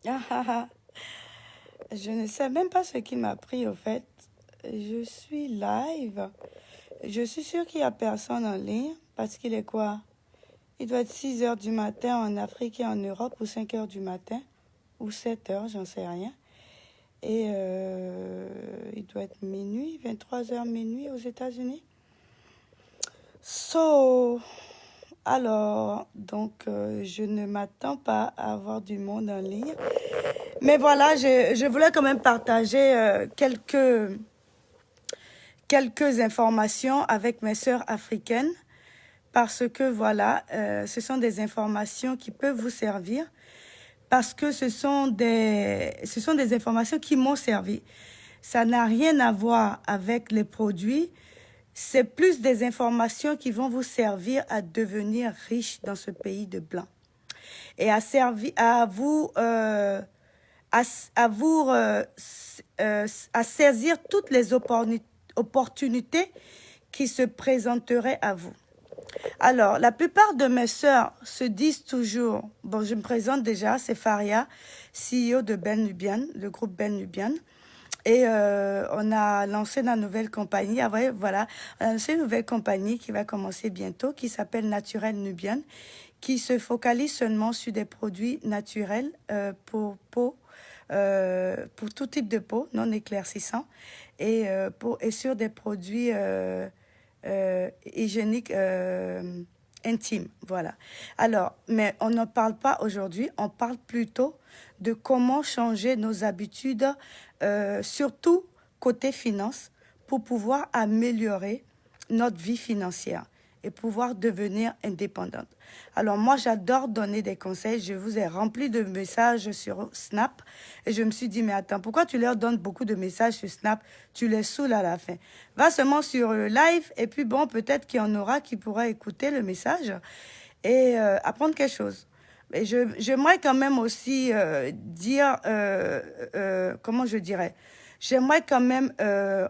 Ah, ah, ah. Je ne sais même pas ce qui m'a pris au fait. Je suis live. Je suis sûre qu'il n'y a personne en ligne parce qu'il est quoi? Il doit être 6 heures du matin en Afrique et en Europe ou 5 heures du matin ou 7 heures, j'en sais rien. Et il doit être minuit, 23 heures minuit aux États-Unis. So, alors, donc, je ne m'attends pas à avoir du monde en ligne. Mais voilà, je voulais quand même partager quelques informations avec mes sœurs africaines parce que voilà, ce sont des informations qui peuvent vous servir parce que ce sont des informations qui m'ont servi. Ça n'a rien à voir avec les produits, c'est plus des informations qui vont vous servir à devenir riche dans ce pays de blancs et à vous à saisir toutes les opportunités qui se présenteraient à vous. Alors, la plupart de mes sœurs se disent toujours, bon, je me présente déjà, c'est Faria, CEO de Ben Nubian, le groupe Ben Nubian. Et on a lancé la nouvelle compagnie. Ah ouais, voilà, on a lancé une nouvelle compagnie qui va commencer bientôt, qui s'appelle Naturel Nubian, qui se focalise seulement sur des produits naturels pour tout type de peau, non éclaircissant, et sur des produits hygiéniques intimes. Voilà. Alors, mais on n'en parle pas aujourd'hui, on parle plutôt de comment changer nos habitudes, surtout côté finance, pour pouvoir améliorer notre vie financière et pouvoir devenir indépendante. Alors moi, j'adore donner des conseils. Je vous ai rempli de messages sur Snap et je me suis dit, mais attends, pourquoi tu leur donnes beaucoup de messages sur Snap? Tu les saoules à la fin. Va seulement sur le live et puis bon, peut-être qu'il y en aura qui pourra écouter le message et apprendre quelque chose. Mais j'aimerais quand même aussi dire, comment je dirais, j'aimerais quand même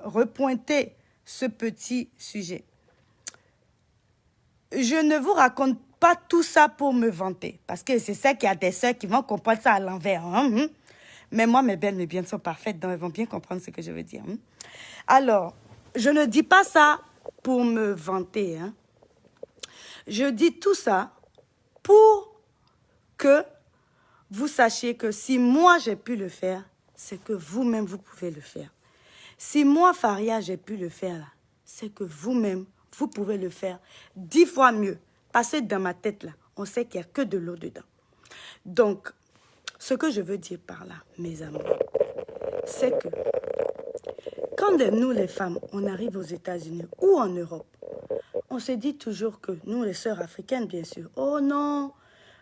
repointer ce petit sujet. Je ne vous raconte pas tout ça pour me vanter, parce que c'est ça qu'il y a des sœurs qui vont comprendre ça à l'envers. Hein? Mais moi, mes belles, mes biens sont parfaites, donc elles vont bien comprendre ce que je veux dire. Hein? Alors, je ne dis pas ça pour me vanter. Hein? Je dis tout ça pour que vous sachiez que si moi j'ai pu le faire, c'est que vous-même vous pouvez le faire. Si moi, Faria, j'ai pu le faire, c'est que vous-même, vous pouvez le faire 10 fois mieux. Parce que dans ma tête, là, on sait qu'il n'y a que de l'eau dedans. Donc, ce que je veux dire par là, mes amis, c'est que quand nous, les femmes, on arrive aux États-Unis ou en Europe, on se dit toujours que, nous, les sœurs africaines, bien sûr, oh non,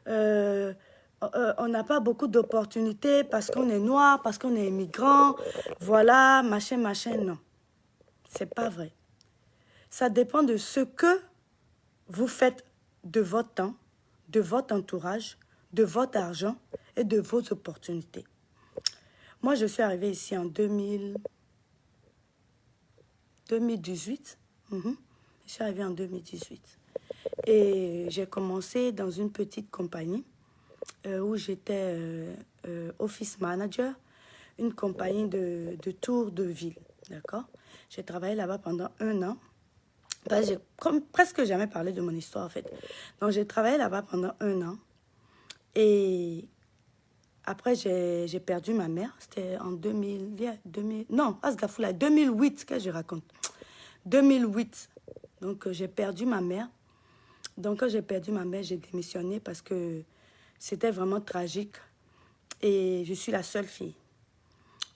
on n'a pas beaucoup d'opportunités parce qu'on est noir, parce qu'on est immigrant, voilà, machin, machin, non. C'est pas vrai. Ça dépend de ce que vous faites de votre temps, de votre entourage, de votre argent et de vos opportunités. Moi, je suis arrivée ici en 2018. Je suis arrivée en 2018. Et j'ai commencé dans une petite compagnie où j'étais office manager, une compagnie de tours de ville. D'accord? J'ai travaillé là-bas pendant 1 an. J'ai presque jamais parlé de mon histoire, en fait. Donc, j'ai travaillé là-bas pendant 1 an. Et après, j'ai perdu ma mère. C'était en 2000, non, Asgafoula, 2008, qu'est-ce que je raconte? 2008. Donc, j'ai perdu ma mère. Donc, quand j'ai perdu ma mère, j'ai démissionné parce que c'était vraiment tragique. Et je suis la seule fille.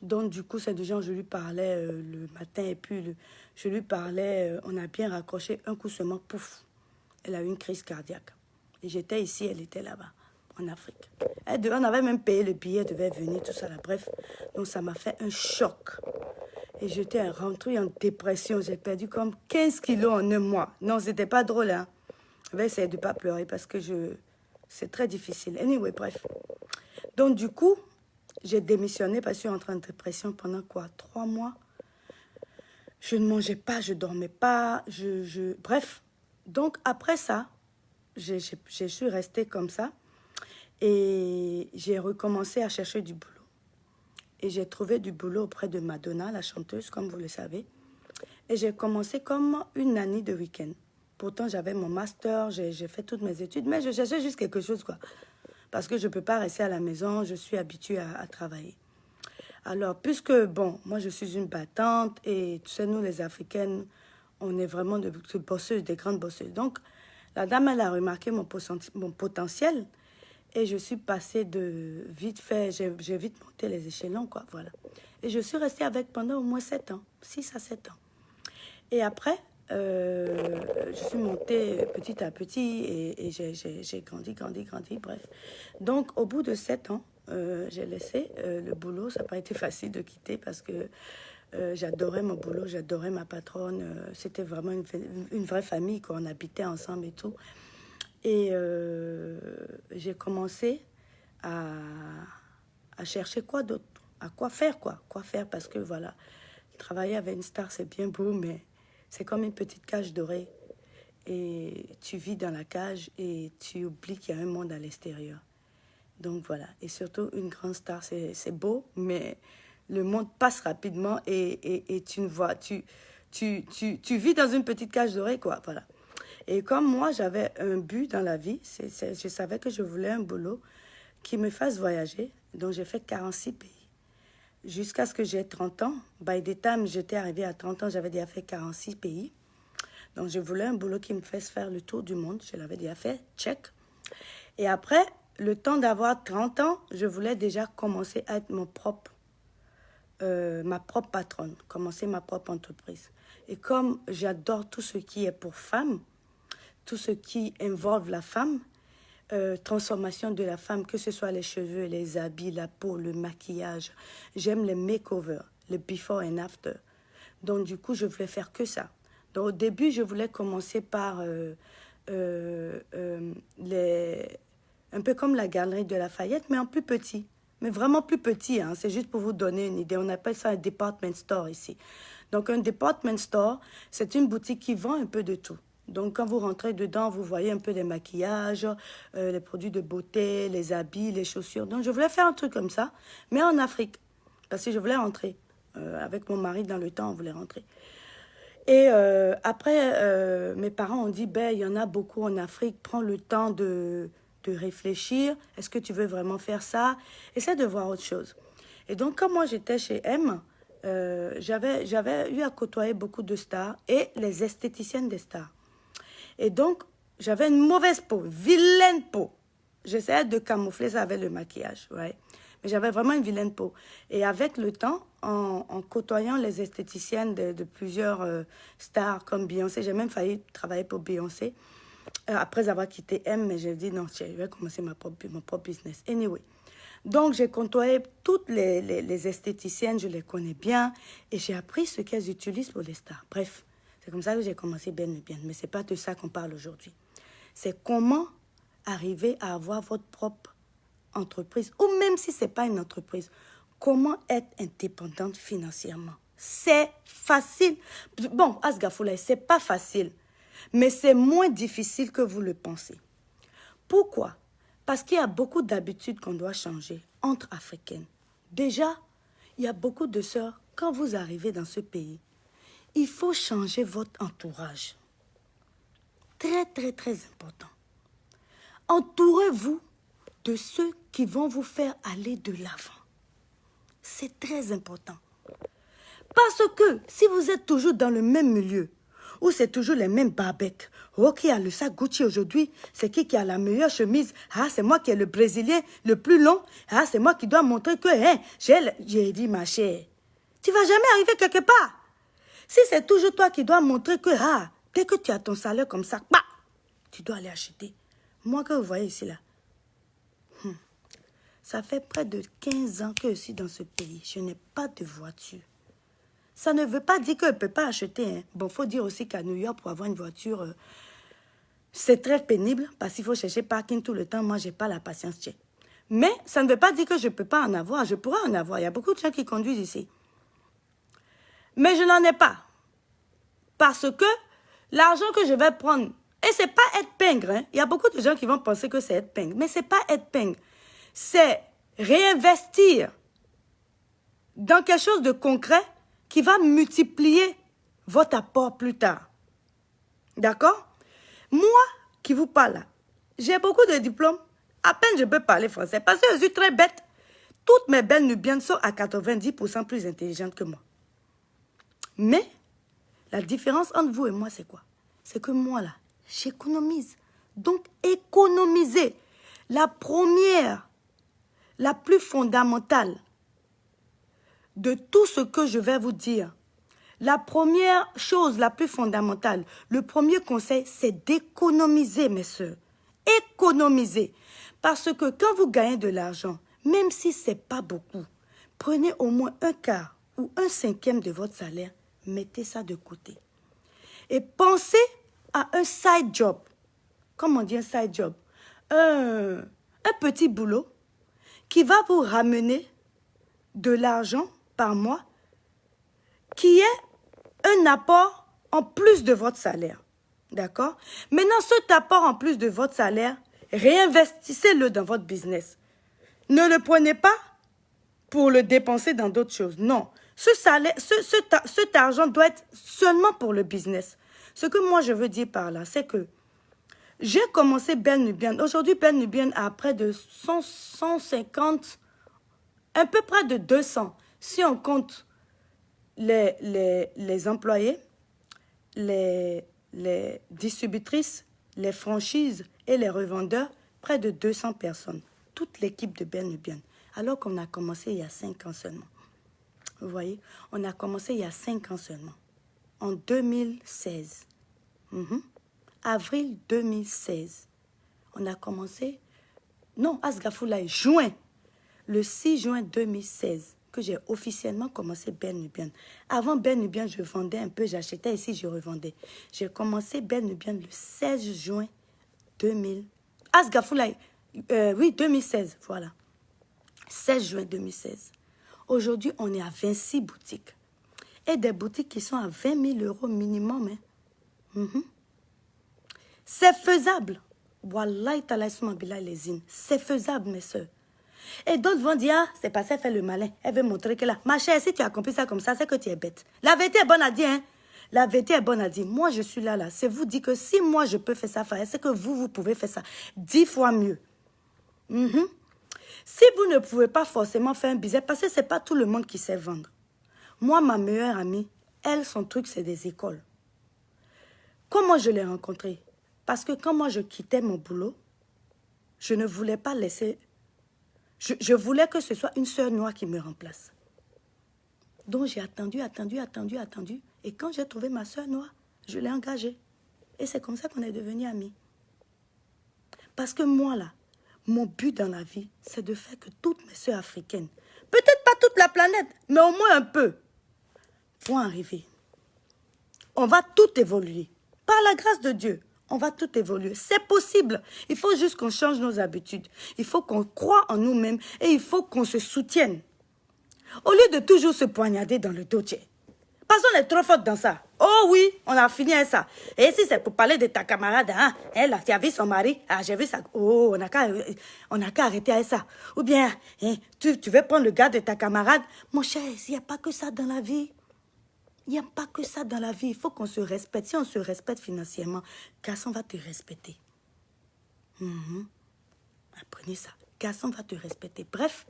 Donc, du coup, c'est du genre, je lui parlais le matin et puis je lui parlais, on a bien raccroché un coup seulement, pouf, elle a eu une crise cardiaque. Et j'étais ici, elle était là-bas, en Afrique. On avait même payé le billet, elle devait venir, tout ça là, bref. Donc, ça m'a fait un choc. Et j'étais rentrée en dépression, j'ai perdu comme 15 kilos en un mois. Non, c'était pas drôle, hein. Je vais essayer de ne pas pleurer parce que c'est très difficile. Anyway, bref. Donc, du coup, j'ai démissionné parce que je suis entrée en dépression pendant quoi? 3 mois. Je ne mangeais pas, je ne dormais pas. Bref. Donc, après ça, je suis restée comme ça. Et j'ai recommencé à chercher du boulot. Et j'ai trouvé du boulot auprès de Madonna, la chanteuse, comme vous le savez. Et j'ai commencé comme une année de week-end. Pourtant, j'avais mon master, j'ai fait toutes mes études, mais je cherchais juste quelque chose, quoi. Parce que je ne peux pas rester à la maison, je suis habituée à travailler. Alors, puisque, bon, moi, je suis une battante, et tu sais, nous, les Africaines, on est vraiment de bosseuses, des grandes bosseuses. Donc, la dame, elle a remarqué mon potentiel, et je suis passée de vite fait, j'ai vite monté les échelons, quoi, voilà. Et je suis restée avec pendant au moins 7 ans, 6 à 7 ans. Et après, je suis montée petit à petit et j'ai grandi, bref. Donc, au bout de 7 ans, j'ai laissé le boulot. Ça n'a pas été facile de quitter parce que j'adorais mon boulot, j'adorais ma patronne. C'était vraiment une vraie famille, quoi. On habitait ensemble et tout. Et j'ai commencé à chercher quoi d'autre, à quoi faire, quoi. Quoi faire parce que, voilà, travailler avec une star, c'est bien beau, mais c'est comme une petite cage dorée. Et tu vis dans la cage et tu oublies qu'il y a un monde à l'extérieur. Donc voilà. Et surtout, une grande star, c'est beau, mais le monde passe rapidement et tu ne vois... Tu vis dans une petite cage dorée, quoi. Voilà. Et comme moi, j'avais un but dans la vie, je savais que je voulais un boulot qui me fasse voyager. Donc j'ai fait 46 pays. Jusqu'à ce que j'ai 30 ans. By the time j'étais arrivée à 30 ans, j'avais déjà fait 46 pays. Donc, je voulais un boulot qui me fasse faire le tour du monde. Je l'avais déjà fait, check. Et après, le temps d'avoir 30 ans, je voulais déjà commencer à être ma propre patronne, commencer ma propre entreprise. Et comme j'adore tout ce qui est pour femmes, tout ce qui involve la femme, transformation de la femme, que ce soit les cheveux, les habits, la peau, le maquillage. J'aime les makeovers, le before and after. Donc, du coup, je voulais faire que ça. Donc, au début, je voulais commencer par un peu comme la galerie de Lafayette, mais en plus petit. Mais vraiment plus petit, hein. C'est juste pour vous donner une idée. On appelle ça un department store ici. Donc, un department store, c'est une boutique qui vend un peu de tout. Donc, quand vous rentrez dedans, vous voyez un peu des maquillages, les produits de beauté, les habits, les chaussures. Donc, je voulais faire un truc comme ça, mais en Afrique. Parce que je voulais rentrer. Avec mon mari, dans le temps, on voulait rentrer. Et après, mes parents ont dit, ben, il y en a beaucoup en Afrique, prends le temps de réfléchir. Est-ce que tu veux vraiment faire ça? Essaie de voir autre chose. Et donc, comme moi, j'étais chez M, j'avais eu à côtoyer beaucoup de stars et les esthéticiennes des stars. Et donc, j'avais une mauvaise peau, vilaine peau. J'essayais de camoufler ça avec le maquillage, ouais. Mais j'avais vraiment une vilaine peau. Et avec le temps, en côtoyant les esthéticiennes de plusieurs stars comme Beyoncé, j'ai même failli travailler pour Beyoncé. Après avoir quitté M, mais j'ai dit non, je vais commencer mon propre business. Anyway. Donc, j'ai côtoyé toutes les esthéticiennes, je les connais bien. Et j'ai appris ce qu'elles utilisent pour les stars. Bref, c'est comme ça que j'ai commencé bien. Mais ce n'est pas de ça qu'on parle aujourd'hui. C'est comment arriver à avoir votre propre entreprise, ou même si ce n'est pas une entreprise, comment être indépendante financièrement. C'est facile. Bon, Asgafoulaye, ce n'est pas facile, mais c'est moins difficile que vous le pensez. Pourquoi? Parce qu'il y a beaucoup d'habitudes qu'on doit changer entre Africaines. Déjà, il y a beaucoup de sœurs, quand vous arrivez dans ce pays, il faut changer votre entourage. Très, très, très important. Entourez-vous de ceux qui vont vous faire aller de l'avant. C'est très important. Parce que si vous êtes toujours dans le même milieu, où c'est toujours les mêmes barbecs, oh, qui a le sac Gucci aujourd'hui, c'est qui a la meilleure chemise, ah, c'est moi qui ai le Brésilien le plus long, ah, c'est moi qui dois montrer que, hein, j'ai dit, ma chère, tu vas jamais arriver quelque part. Si c'est toujours toi qui dois montrer que, ah, dès que tu as ton salaire comme ça, bah, tu dois aller acheter. Moi que vous voyez ici, là, ça fait près de 15 ans que je suis dans ce pays. Je n'ai pas de voiture. Ça ne veut pas dire que je ne peux pas acheter. Hein. Bon, il faut dire aussi qu'à New York, pour avoir une voiture, c'est très pénible parce qu'il faut chercher parking tout le temps. Moi, je n'ai pas la patience. Mais ça ne veut pas dire que je ne peux pas en avoir. Je pourrais en avoir. Il y a beaucoup de gens qui conduisent ici. Mais je n'en ai pas. Parce que l'argent que je vais prendre, et ce n'est pas être pingre. Hein. Il y a beaucoup de gens qui vont penser que c'est être pingre. Mais ce n'est pas être pingre. c'est réinvestir dans quelque chose de concret qui va multiplier votre apport plus tard. D'accord? Moi qui vous parle là, j'ai beaucoup de diplômes. À peine je peux parler français parce que je suis très bête. Toutes mes belles nubiennes sont à 90% plus intelligentes que moi. Mais la différence entre vous et moi, c'est quoi? C'est que moi là, j'économise. Donc économiser. La première, la plus fondamentale de tout ce que je vais vous dire, la première chose la plus fondamentale, le premier conseil, c'est d'économiser, mes soeurs. Économiser. Parce que quand vous gagnez de l'argent, même si ce n'est pas beaucoup, prenez au moins un quart ou un cinquième de votre salaire, mettez ça de côté. Et pensez à un side job. Comment on dit un side job? Un petit boulot qui va vous ramener de l'argent par mois, qui est un apport en plus de votre salaire. D'accord? Maintenant, cet apport en plus de votre salaire, réinvestissez-le dans votre business. Ne le prenez pas pour le dépenser dans d'autres choses. Non. Cet argent doit être seulement pour le business. Ce que moi, je veux dire par là, c'est que j'ai commencé Belle Nubienne. Aujourd'hui, Belle Nubienne a près de 150, un peu près de 200. Si on compte les employés, les distributrices, les franchises et les revendeurs, près de 200 personnes. Toute l'équipe de Belle Nubienne. Alors qu'on a commencé il y a 5 ans seulement. Vous voyez, on a commencé il y a 5 ans seulement. En 2016. Avril 2016. On a commencé, non, Asgafoulaye, juin. Le 6 juin 2016, que j'ai officiellement commencé Belle Nubienne. Avant Belle Nubienne, je vendais un peu, j'achetais ici, je revendais. J'ai commencé Belle Nubienne le 16 juin 2000. Asgafoulaye, oui, 2016, voilà. 16 juin 2016. Aujourd'hui, on est à 26 boutiques. Et des boutiques qui sont à 20 000 € minimum. Hein. C'est faisable. Wallahi talaïsma billah les zines. C'est faisable, mes soeurs. Et d'autres vont dire, ah, c'est parce qu'elle fait le malin. Elle veut montrer que là, ma chère, si tu as compris ça comme ça, c'est que tu es bête. La vérité est bonne à dire, hein. La vérité est bonne à dire. Moi, je suis là. C'est vous dire que si moi, je peux faire ça, c'est que vous pouvez faire ça 10 fois mieux. Si vous ne pouvez pas forcément faire un business, parce que ce n'est pas tout le monde qui sait vendre. Moi, ma meilleure amie, elle, son truc, c'est des écoles. Comment je l'ai rencontrée? Parce que quand moi, je quittais mon boulot, je ne voulais pas laisser... Je voulais que ce soit une sœur noire qui me remplace. Donc, j'ai attendu. Et quand j'ai trouvé ma sœur noire, je l'ai engagée. Et c'est comme ça qu'on est devenus amis. Parce que moi, là, mon but dans la vie, c'est de faire que toutes mes sœurs africaines, peut-être pas toute la planète, mais au moins un peu, vont arriver. On va tout évoluer. Par la grâce de Dieu, on va tout évoluer. C'est possible. Il faut juste qu'on change nos habitudes. Il faut qu'on croie en nous-mêmes et il faut qu'on se soutienne. Au lieu de toujours se poignarder dans le dos, parce qu'on est trop forte dans ça. Oh oui, on a fini avec ça. Et si c'est pour parler de ta camarade, hein, elle, tu as vu son mari, ah, j'ai vu ça. Oh, on n'a qu'à arrêter avec ça. Ou bien, hein, tu veux prendre le gars de ta camarade. Mon cher, il n'y a pas que ça dans la vie. Il n'y a pas que ça dans la vie. Il faut qu'on se respecte. Si on se respecte financièrement, Gasson va te respecter. Apprenez ça. Gasson va te respecter. Bref,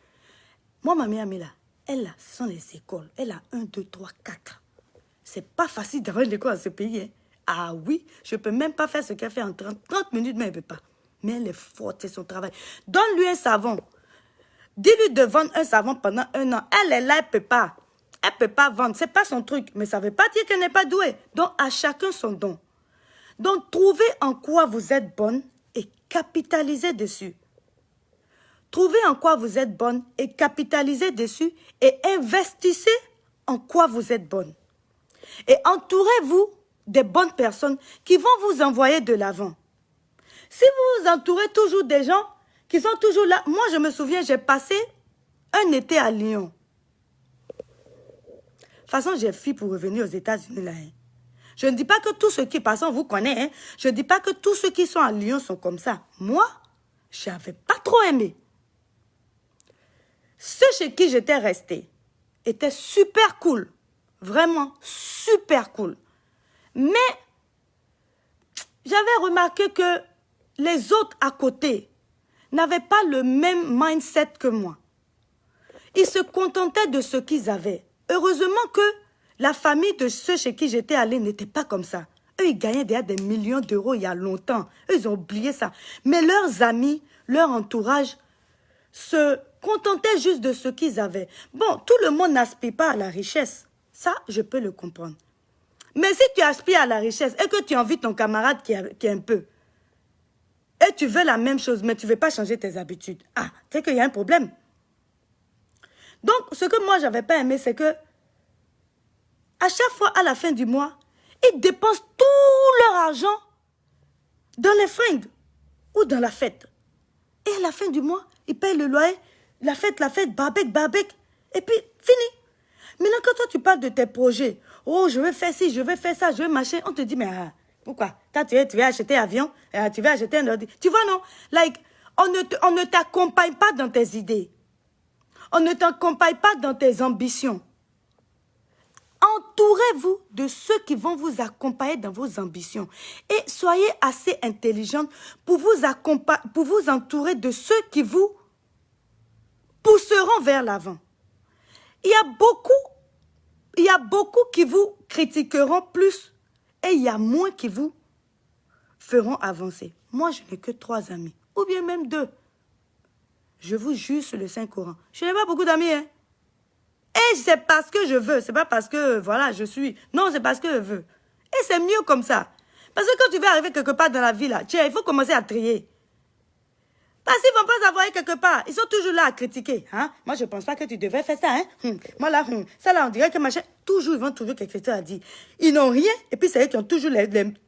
moi, ma mère, là, elle, là, ce sont les écoles. Elle a 1, 2, 3, 4. C'est pas facile d'avoir une école à ce pays. Hein. Ah oui, je peux même pas faire ce qu'elle fait en 30 minutes, mais elle ne peut pas. Mais elle est forte, c'est son travail. Donne-lui un savon. Dis-lui de vendre un savon pendant 1 an. Elle est là, elle ne peut pas. Elle ne peut pas vendre. Ce n'est pas son truc. Mais ça ne veut pas dire qu'elle n'est pas douée. Donc, à chacun son don. Donc, trouvez en quoi vous êtes bonne et capitalisez dessus. Trouvez en quoi vous êtes bonne et capitalisez dessus et investissez en quoi vous êtes bonne. Et entourez-vous des bonnes personnes qui vont vous envoyer de l'avant. Si vous vous entourez toujours des gens qui sont toujours là, moi je me souviens, j'ai passé un été à Lyon. De toute façon, j'ai fui pour revenir aux États-Unis là. Hein. Je ne dis pas que tous ceux qui passent, on vous connaît. Hein. Je ne dis pas que tous ceux qui sont à Lyon sont comme ça. Moi, je n'avais pas trop aimé. chez qui j'étais restée était super cool. Vraiment super cool. Mais j'avais remarqué que les autres à côté n'avaient pas le même mindset que moi. Ils se contentaient de ce qu'ils avaient. Heureusement que la famille de ceux chez qui j'étais allée n'était pas comme ça. Eux, ils gagnaient déjà des millions d'euros il y a longtemps. Eux, ils ont oublié ça. Mais leurs amis, leur entourage se contentaient juste de ce qu'ils avaient. Bon, tout le monde n'aspire pas à la richesse. Ça, je peux le comprendre. Mais si tu aspires à la richesse et que tu envies ton camarade qui est un peu, et tu veux la même chose, mais tu ne veux pas changer tes habitudes, ah, c'est qu'il y a un problème. Donc, ce que moi, je n'avais pas aimé, c'est que à chaque fois, à la fin du mois, ils dépensent tout leur argent dans les fringues ou dans la fête. Et à la fin du mois, ils payent le loyer, la fête, barbecue, et puis fini. Maintenant, quand toi, tu parles de tes projets, oh, je veux faire ci, je veux faire ça, je veux machin, on te dit, mais pourquoi? Toi, tu veux acheter un avion, tu veux acheter un ordi. Tu vois, non? Like, on ne t'accompagne pas dans tes idées. On ne t'accompagne pas dans tes ambitions. Entourez-vous de ceux qui vont vous accompagner dans vos ambitions. Et soyez assez intelligente pour vous entourer de ceux qui vous pousseront vers l'avant. Il y a beaucoup qui vous critiqueront plus et il y a moins qui vous feront avancer. Moi, je n'ai que 3 amis, ou bien même 2. Je vous jure sur le Saint-Coran. Je n'ai pas beaucoup d'amis, hein. Et c'est parce que je veux, c'est pas parce que, voilà, je suis. Non, c'est parce que je veux. Et c'est mieux comme ça. Parce que quand tu veux arriver quelque part dans la vie, là, tiens, il faut commencer à trier. Parce qu'ils ne vont pas avoir quelque part. Ils sont toujours là à critiquer. Hein? Moi, je ne pense pas que tu devrais faire ça. Hein? Moi, là, ça, là, on dirait que machin. Toujours, ils vont toujours quelque chose à dire. Ils n'ont rien. Et puis, c'est eux qui ont toujours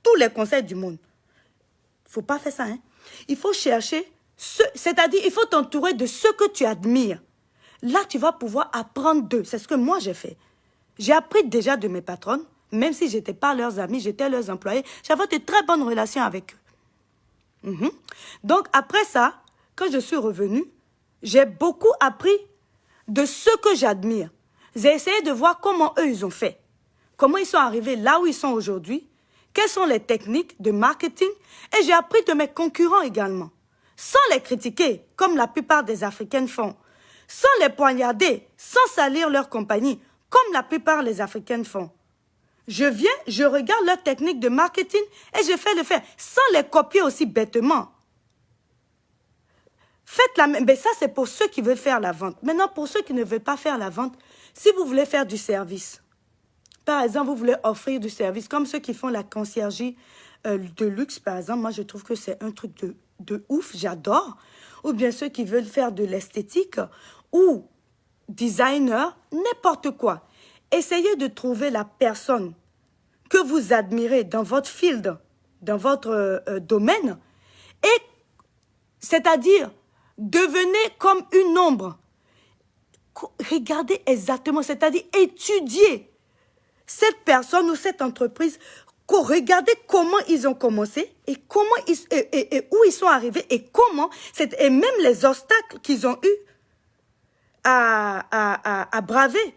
tous les conseils du monde. Il ne faut pas faire ça. Hein? Il faut chercher, c'est-à-dire, il faut t'entourer de ceux que tu admires. Là, tu vas pouvoir apprendre d'eux. C'est ce que moi, j'ai fait. J'ai appris déjà de mes patronnes. Même si je n'étais pas leurs amis, j'étais leurs employés. J'avais de très bonnes relations avec eux. Donc, après ça, quand je suis revenue, j'ai beaucoup appris de ceux que j'admire. J'ai essayé de voir comment eux, ils ont fait. Comment ils sont arrivés là où ils sont aujourd'hui. Quelles sont les techniques de marketing. Et j'ai appris de mes concurrents également. Sans les critiquer, comme la plupart des Africaines font. Sans les poignarder, sans salir leur compagnie, comme la plupart des Africaines font. Je viens, je regarde leur technique de marketing et je fais le faire, sans les copier aussi bêtement. Faites la même, mais ça c'est pour ceux qui veulent faire la vente. Maintenant, pour ceux qui ne veulent pas faire la vente, si vous voulez faire du service, par exemple, vous voulez offrir du service, comme ceux qui font la conciergerie de luxe, par exemple, moi je trouve que c'est un truc de ouf, j'adore. Ou bien ceux qui veulent faire de l'esthétique ou designer, n'importe quoi. Essayez de trouver la personne que vous admirez dans votre field, dans votre domaine, et c'est-à-dire, devenez comme une ombre. Regardez exactement, c'est-à-dire étudiez cette personne ou cette entreprise. Regardez comment ils ont commencé et comment et où ils sont arrivés et comment, et même les obstacles qu'ils ont eu à braver.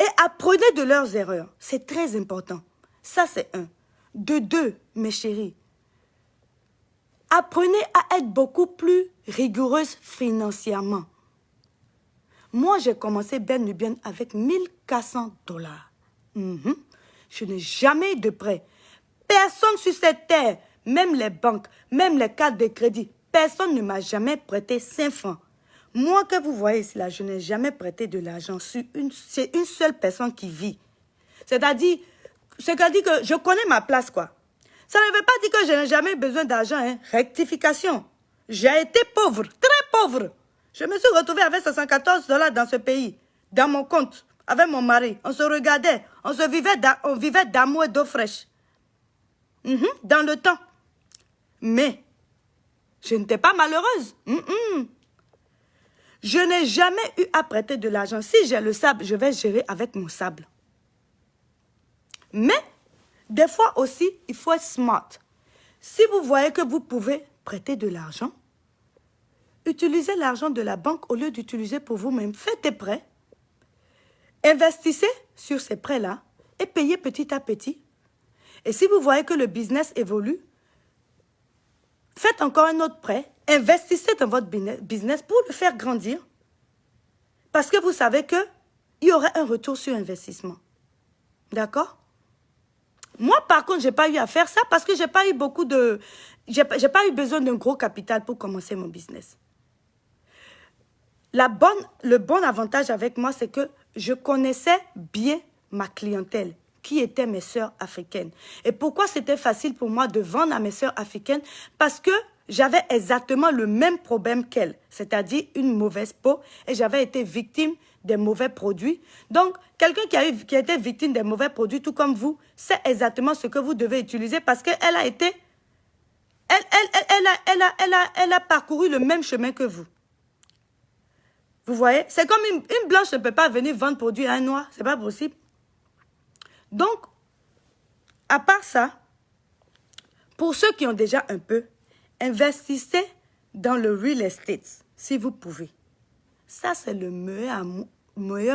Et apprenez de leurs erreurs. C'est très important. Ça, c'est 1. De 2, mes chéris, apprenez à être beaucoup plus rigoureuse financièrement. Moi, j'ai commencé Ben Nubian avec $1 400. Je n'ai jamais eu de prêt. Personne sur cette terre, même les banques, même les cartes de crédit, personne ne m'a jamais prêté 5 francs. Moi que vous voyez ici, là, je n'ai jamais prêté de l'argent. C'est une seule personne qui vit. C'est-à-dire que je connais ma place, quoi. Ça ne veut pas dire que je n'ai jamais besoin d'argent. Hein. Rectification. J'ai été pauvre, très pauvre. Je me suis retrouvée avec $74 dans ce pays, dans mon compte, avec mon mari. On se regardait, on vivait d'amour et d'eau fraîche. Dans le temps. Mais, je n'étais pas malheureuse. Je n'ai jamais eu à prêter de l'argent. Si j'ai le sable, je vais gérer avec mon sable. Mais, des fois aussi, il faut être smart. Si vous voyez que vous pouvez prêter de l'argent, Utilisez l'argent de la banque au lieu d'utiliser pour vous-même. Faites des prêts. Investissez sur ces prêts-là et payez petit à petit. Et si vous voyez que le business évolue, faites encore un autre prêt. Investissez dans votre business pour le faire grandir. Parce que vous savez qu'il y aurait un retour sur investissement. D'accord? Moi, par contre, je n'ai pas eu à faire ça parce que j'ai pas eu besoin d'un gros capital pour commencer mon business. Le bon avantage avec moi, c'est que je connaissais bien ma clientèle, qui étaient mes sœurs africaines. Et pourquoi c'était facile pour moi de vendre à mes sœurs africaines? Parce que j'avais exactement le même problème qu'elles, c'est-à-dire une mauvaise peau, et j'avais été victime des mauvais produits. Donc, quelqu'un qui a été victime des mauvais produits, tout comme vous, sait exactement ce que vous devez utiliser parce qu'elle a été... Elle a parcouru le même chemin que vous. Vous voyez? C'est comme une blanche ne peut pas venir vendre produit à un noir. C'est pas possible. Donc, à part ça, pour ceux qui ont déjà un peu, investissez dans le real estate, si vous pouvez. Ça, c'est le meilleur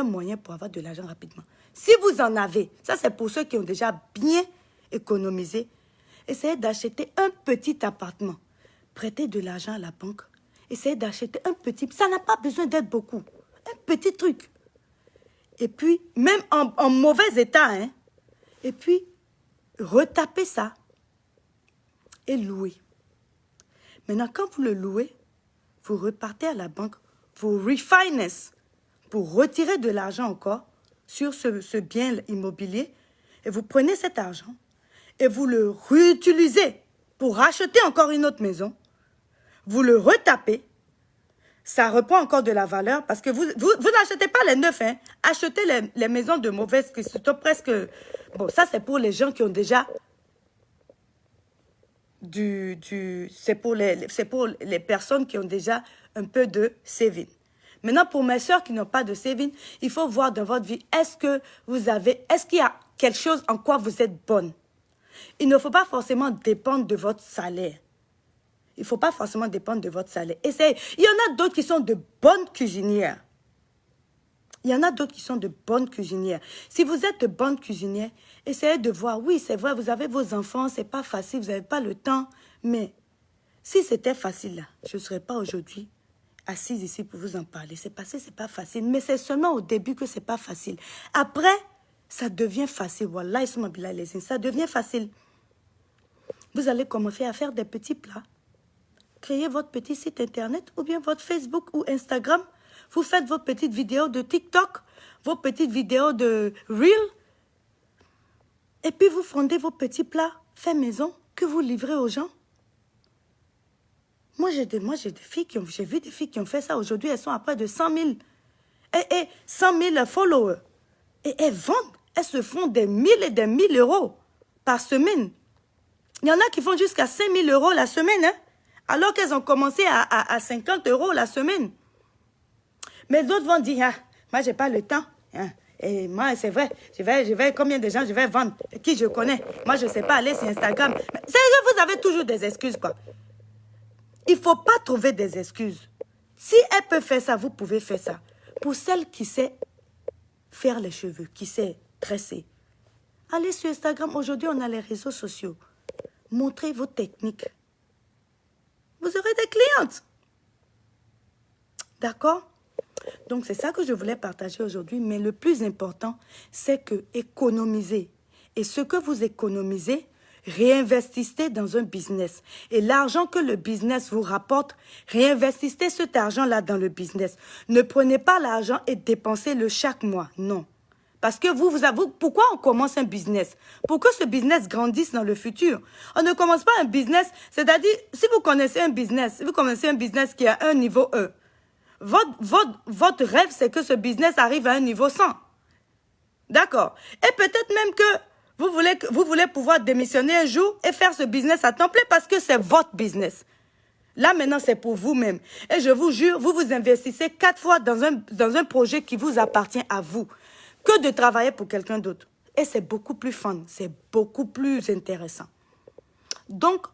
moyen pour avoir de l'argent rapidement. Si vous en avez, ça c'est pour ceux qui ont déjà bien économisé, essayez d'acheter un petit appartement. Prêtez de l'argent à la banque. Essayez d'acheter un petit... Ça n'a pas besoin d'être beaucoup. Un petit truc. Et puis, même en mauvais état, hein. Et puis, retapez ça et louez. Maintenant, quand vous le louez, vous repartez à la banque, vous refinance pour retirer de l'argent encore sur ce bien immobilier et vous prenez cet argent et vous le réutilisez pour racheter encore une autre maison. Vous le retapez, ça reprend encore de la valeur parce que vous n'achetez pas les neufs, hein. Achetez les maisons de mauvaise qualité, presque... Bon, ça c'est pour les gens qui ont déjà... C'est pour les personnes qui ont déjà un peu de saving. Maintenant, pour mes sœurs qui n'ont pas de saving, il faut voir dans votre vie, est-ce qu'il y a quelque chose en quoi vous êtes bonne? Il ne faut pas forcément dépendre de votre salaire. Il ne faut pas forcément dépendre de votre salaire. Essayez. Il y en a d'autres qui sont de bonnes cuisinières. Il y en a d'autres qui sont de bonnes cuisinières. Si vous êtes de bonnes cuisinières, essayez de voir. Oui, c'est vrai, vous avez vos enfants, c'est pas facile, vous n'avez pas le temps. Mais si c'était facile là, je ne serais pas aujourd'hui assise ici pour vous en parler. C'est parce que c'est pas facile. Mais c'est seulement au début que c'est pas facile. Après, ça devient facile. Wallah, ça devient facile. Vous allez commencer à faire des petits plats. Créez votre petit site internet ou bien votre Facebook ou Instagram. Vous faites vos petites vidéos de TikTok, vos petites vidéos de Reel. Et puis vous fondez vos petits plats faits maison que vous livrez aux gens. Moi, j'ai vu des filles qui ont fait ça. Aujourd'hui, elles sont à près de 100 000. Et 100 000 followers. Et elles vendent. Elles se font des 1000 et des 1000 euros par semaine. Il y en a qui font jusqu'à 5 000 euros la semaine, hein, alors qu'elles ont commencé à 50 euros la semaine. Mais d'autres vont dire, ah, moi, je n'ai pas le temps. Hein. Et moi, c'est vrai, combien de gens je vais vendre? Qui je connais? Moi, je ne sais pas aller sur Instagram. Mais vous avez toujours des excuses, quoi. Il ne faut pas trouver des excuses. Si elle peut faire ça, vous pouvez faire ça. Pour celle qui sait faire les cheveux, qui sait tresser, allez sur Instagram. Aujourd'hui, on a les réseaux sociaux. Montrez vos techniques. Vous aurez des clientes. D'accord? Donc, c'est ça que je voulais partager aujourd'hui. Mais le plus important, c'est que économiser. Et ce que vous économisez, réinvestissez dans un business. Et l'argent que le business vous rapporte, réinvestissez cet argent-là dans le business. Ne prenez pas l'argent et dépensez-le chaque mois. Non. Parce que pourquoi on commence un business? Pour que ce business grandisse dans le futur. On ne commence pas un business, c'est-à-dire, si vous connaissez un business, si vous commencez un business qui est à un niveau E, votre rêve, c'est que ce business arrive à un niveau 100. D'accord? Et peut-être même que vous voulez pouvoir démissionner un jour et faire ce business à temps plein parce que c'est votre business. Là, maintenant, c'est pour vous-même. Et je vous jure, vous investissez 4 fois dans un projet qui vous appartient à vous que de travailler pour quelqu'un d'autre. Et c'est beaucoup plus fun, c'est beaucoup plus intéressant. Donc,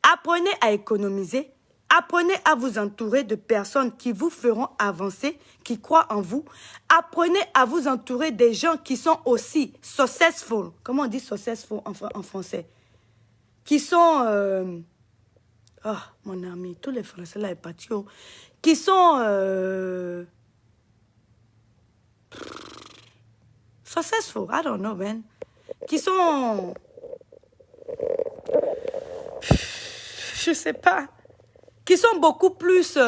apprenez à économiser, Apprenez à vous entourer de personnes qui vous feront avancer, qui croient en vous. Apprenez à vous entourer des gens qui sont aussi successful. Comment on dit successful en français? Qui sont... oh, mon ami, tous les Français là, est parti. Qui sont... successful, I don't know, man. Qui sont... Je sais pas. Qui sont beaucoup plus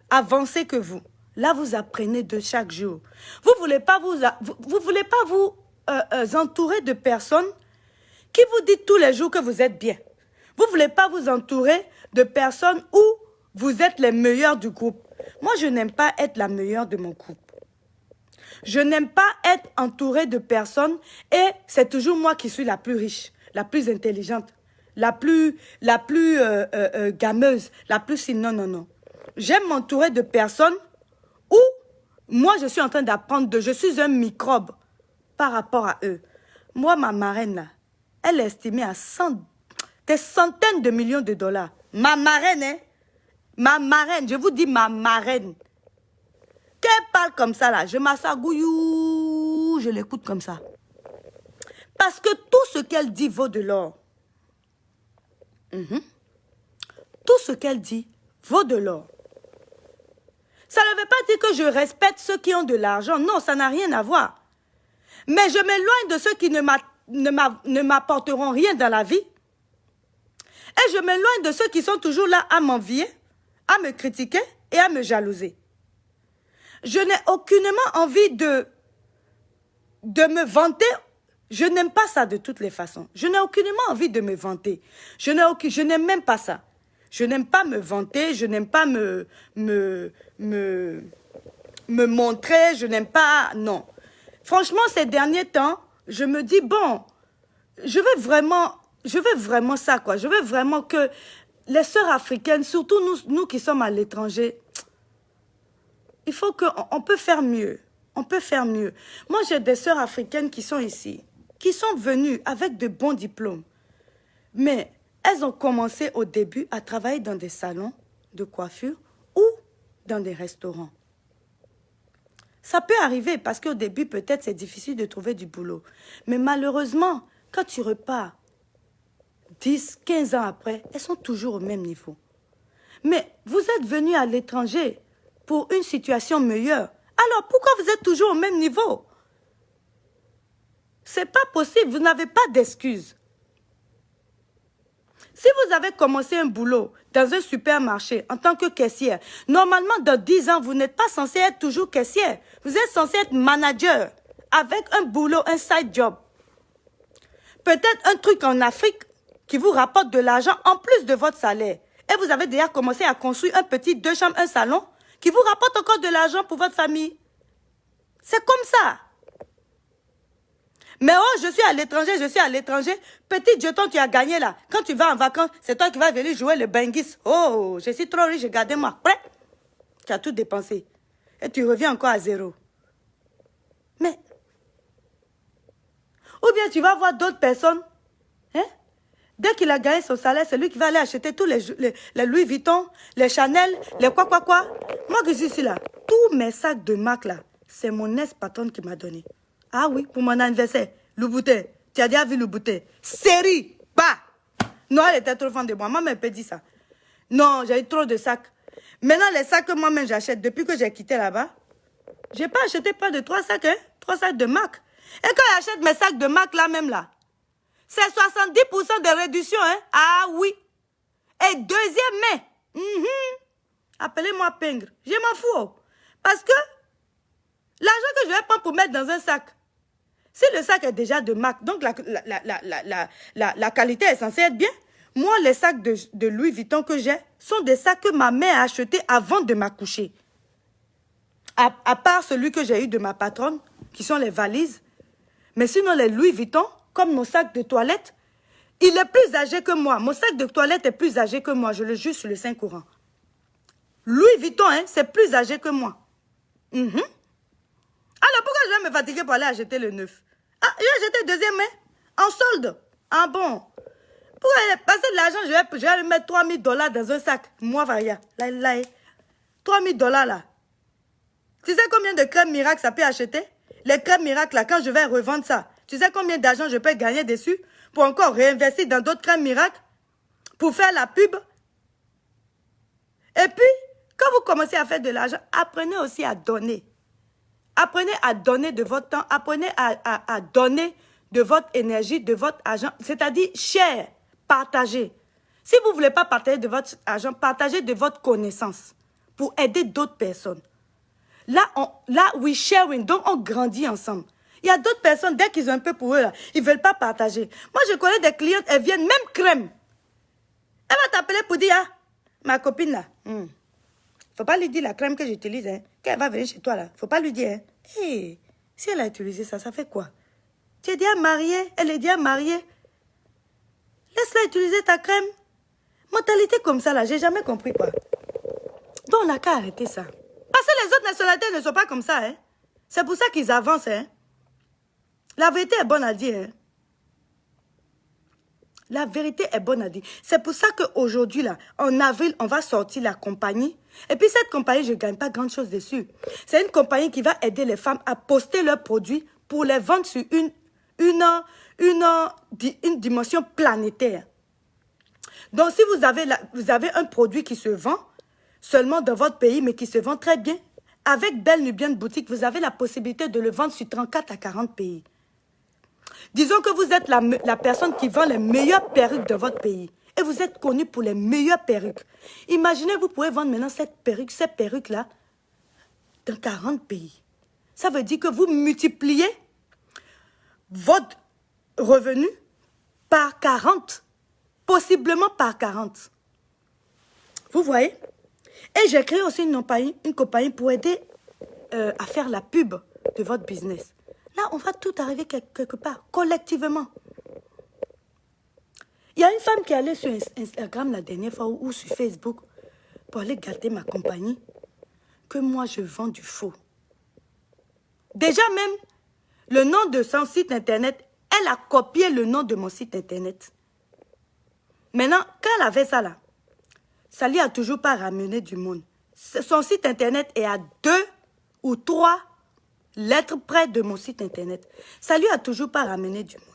avancés que vous. Là, vous apprenez de chaque jour. Vous ne voulez pas vous entourer de personnes qui vous disent tous les jours que vous êtes bien. Vous ne voulez pas vous entourer de personnes où vous êtes les meilleurs du groupe. Moi, je n'aime pas être la meilleure de mon groupe. Je n'aime pas être entourée de personnes et c'est toujours moi qui suis la plus riche, la plus intelligente, la plus gameuse, la plus... Non, non, non. J'aime m'entourer de personnes où moi, je suis en train d'apprendre je suis un microbe par rapport à eux. Moi, ma marraine, là, elle est estimée à des centaines de millions de dollars. Ma marraine, hein? Ma marraine, je vous dis ma marraine. Qu'elle parle comme ça, là, je m'assagouille, je l'écoute comme ça. Parce que tout ce qu'elle dit vaut de l'or. Tout ce qu'elle dit vaut de l'or. Ça ne veut pas dire que je respecte ceux qui ont de l'argent. Non, ça n'a rien à voir. Mais je m'éloigne de ceux qui ne m'apporteront rien dans la vie. Et je m'éloigne de ceux qui sont toujours là à m'envier, à me critiquer et à me jalouser. Je n'ai aucunement envie de me vanter. Je n'aime pas ça de toutes les façons. Je n'ai aucunement envie de me vanter. Je n'aime même pas ça. Je n'aime pas me vanter, je n'aime pas me montrer, je n'aime pas... Non. Franchement, ces derniers temps, je me dis, bon, je veux vraiment ça, quoi. Je veux vraiment que les sœurs africaines, surtout nous qui sommes à l'étranger, il faut qu'on peut faire mieux. On peut faire mieux. Moi, j'ai des sœurs africaines qui sont ici, qui sont venues avec de bons diplômes. Mais elles ont commencé au début à travailler dans des salons de coiffure ou dans des restaurants. Ça peut arriver parce qu'au début, peut-être, c'est difficile de trouver du boulot. Mais malheureusement, quand tu repars 10, 15 ans après, elles sont toujours au même niveau. Mais vous êtes venus à l'étranger pour une situation meilleure. Alors, pourquoi vous êtes toujours au même niveau? C'est pas possible, vous n'avez pas d'excuses. Si vous avez commencé un boulot dans un supermarché en tant que caissière, normalement, dans 10 ans, vous n'êtes pas censé être toujours caissière. Vous êtes censé être manager avec un boulot, un side job. Peut-être un truc en Afrique qui vous rapporte de l'argent en plus de votre salaire. Et vous avez déjà commencé à construire un petit 2 chambres, un salon qui vous rapporte encore de l'argent pour votre famille. C'est comme ça. Mais oh, je suis à l'étranger. Petit jeton, tu as gagné là. Quand tu vas en vacances, c'est toi qui vas venir jouer le bengis. Oh, je suis trop riche, regardez-moi. Prêt? Tu as tout dépensé. Et tu reviens encore à zéro. Mais, ou bien tu vas voir d'autres personnes. Hein? Dès qu'il a gagné son salaire, c'est lui qui va aller acheter tous les Louis Vuitton, les Chanel, les quoi. Moi que je suis là, tous mes sacs de marque là, c'est mon ex-patronne qui m'a donné. Ah oui, pour mon anniversaire, Louboutin. Tu as déjà vu Louboutin? Série, bah! Non, elle était trop fan de moi. Maman peut dire ça. Non, j'ai eu trop de sacs. Maintenant, les sacs que moi-même j'achète, depuis que j'ai quitté là-bas, j'ai pas acheté pas de 3 sacs, hein? 3 sacs de marque. Et quand j'achète mes sacs de marque là même là, c'est 70% de réduction, hein? Ah oui. Et deuxième mai, appelez-moi Pingre. Je m'en fous. Oh. Parce que l'argent que je vais prendre pour mettre dans un sac, si le sac est déjà de marque, donc la qualité est censée être bien. Moi, les sacs de Louis Vuitton que j'ai sont des sacs que ma mère a achetés avant de m'accoucher. À part celui que j'ai eu de ma patronne, qui sont les valises. Mais sinon, les Louis Vuitton, comme mon sac de toilette, il est plus âgé que moi. Mon sac de toilette est plus âgé que moi. Je le juge sur le Saint-Courant. Louis Vuitton, hein, c'est plus âgé que moi. Alors, pourquoi je vais me fatiguer pour aller acheter le neuf? Ah, j'ai acheté le deuxième, hein, en solde. Ah bon? Pour aller passer de l'argent, je vais mettre 3000 dollars dans un sac. Moi, Varia. Là, 3000 dollars là. Tu sais combien de crèmes miracles ça peut acheter? Les crèmes miracles là, quand je vais revendre ça, tu sais combien d'argent je peux gagner dessus pour encore réinvestir dans d'autres crèmes miracles? Pour faire la pub? Et puis, quand vous commencez à faire de l'argent, apprenez aussi à donner. Apprenez à donner de votre temps. Apprenez à donner de votre énergie, de votre argent. C'est-à-dire, share, partager. Si vous ne voulez pas partager de votre argent, partagez de votre connaissance pour aider d'autres personnes. Là, we sharing, donc on grandit ensemble. Il y a d'autres personnes, dès qu'ils ont un peu pour eux, là, ils ne veulent pas partager. Moi, je connais des clientes, elles viennent même crème. Elle va t'appeler pour dire, ah, ma copine là, faut pas lui dire la crème que j'utilise, hein. Quand elle va venir chez toi là, faut pas lui dire, hein. Hey, si elle a utilisé ça, ça fait quoi? Tu es déjà mariée, elle est déjà mariée. Laisse-la utiliser ta crème. Mentalité comme ça là, j'ai jamais compris quoi. Donc on n'a qu'à arrêter ça. Parce que les autres nationalités ne sont pas comme ça, hein. C'est pour ça qu'ils avancent, hein. La vérité est bonne à dire, hein. La vérité est bonne à dire. C'est pour ça qu'aujourd'hui, là, en avril, on va sortir la compagnie. Et puis cette compagnie, je ne gagne pas grand-chose dessus. C'est une compagnie qui va aider les femmes à poster leurs produits pour les vendre sur une dimension planétaire. Donc, si vous avez un produit qui se vend seulement dans votre pays, mais qui se vend très bien, avec Belle Nubian Boutique, vous avez la possibilité de le vendre sur 34 à 40 pays. Disons que vous êtes la personne qui vend les meilleures perruques de votre pays. Et vous êtes connu pour les meilleures perruques. Imaginez, vous pouvez vendre maintenant cette perruque-là, dans 40 pays. Ça veut dire que vous multipliez votre revenu par 40. Possiblement par 40. Vous voyez? Et j'ai créé aussi une compagnie pour aider à faire la pub de votre business. Là, on va tout arriver quelque part, collectivement. Il y a une femme qui est allée sur Instagram la dernière fois ou sur Facebook pour aller gâter ma compagnie, que moi, je vends du faux. Déjà même, le nom de son site internet, elle a copié le nom de mon site internet. Maintenant, quand elle avait ça là, ça lui a toujours pas ramené du monde. Son site internet est à 2 ou 3 lettres près de mon site internet. Ça lui a toujours pas ramené du monde.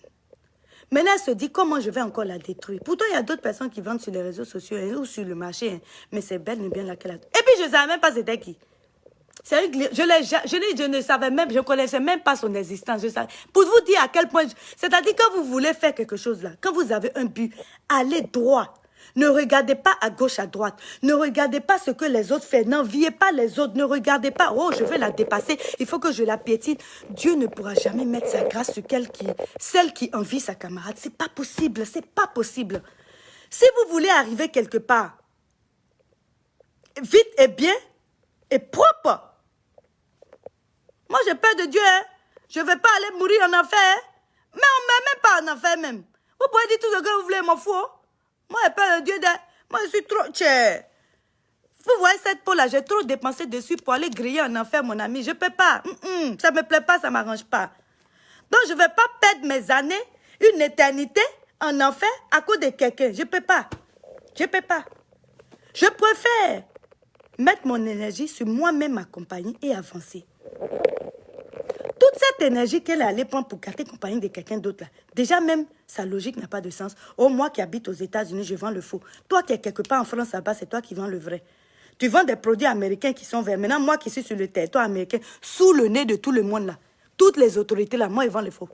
Maintenant, elle se dit, comment je vais encore la détruire? Pourtant, il y a d'autres personnes qui vendent sur les réseaux sociaux ou sur le marché. Hein, mais c'est Belle Nubian laquelle a... Et puis, je ne savais même pas c'était qui. Je ne savais même, je ne connaissais même pas son existence. Pour vous dire à quel point... C'est-à-dire, quand vous voulez faire quelque chose là, quand vous avez un but, allez droit. Ne regardez pas à gauche, à droite. Ne regardez pas ce que les autres font. N'enviez pas les autres. Ne regardez pas, oh, je vais la dépasser. Il faut que je la piétine. Dieu ne pourra jamais mettre sa grâce sur celle qui envie sa camarade. C'est pas possible. C'est pas possible. Si vous voulez arriver quelque part, vite et bien et propre. Moi, j'ai peur de Dieu. Hein. Je ne vais pas aller mourir en enfer. Hein. Mais on ne met même pas en enfer même. Vous pouvez dire tout ce que vous voulez, m'en fous. Moi, j'ai peur de Dieu. Moi, je suis trop cher. Vous voyez cette peau-là, j'ai trop dépensé dessus pour aller griller en enfer, mon ami. Je ne peux pas. Ça ne me plaît pas, ça ne m'arrange pas. Donc, je ne vais pas perdre mes années, une éternité en enfer à cause de quelqu'un. Je ne peux pas. Je ne peux pas. Je préfère mettre mon énergie sur moi-même, ma compagnie et avancer. Toute cette énergie qu'elle allait prendre pour garder compagnie de quelqu'un d'autre, là, déjà même, sa logique n'a pas de sens. Oh, moi qui habite aux États-Unis, je vends le faux. Toi qui es quelque part en France, là-bas, c'est toi qui vends le vrai. Tu vends des produits américains qui sont verts. Maintenant, moi qui suis sur le territoire américain, sous le nez de tout le monde, là, toutes les autorités, là, moi, ils vendent le faux.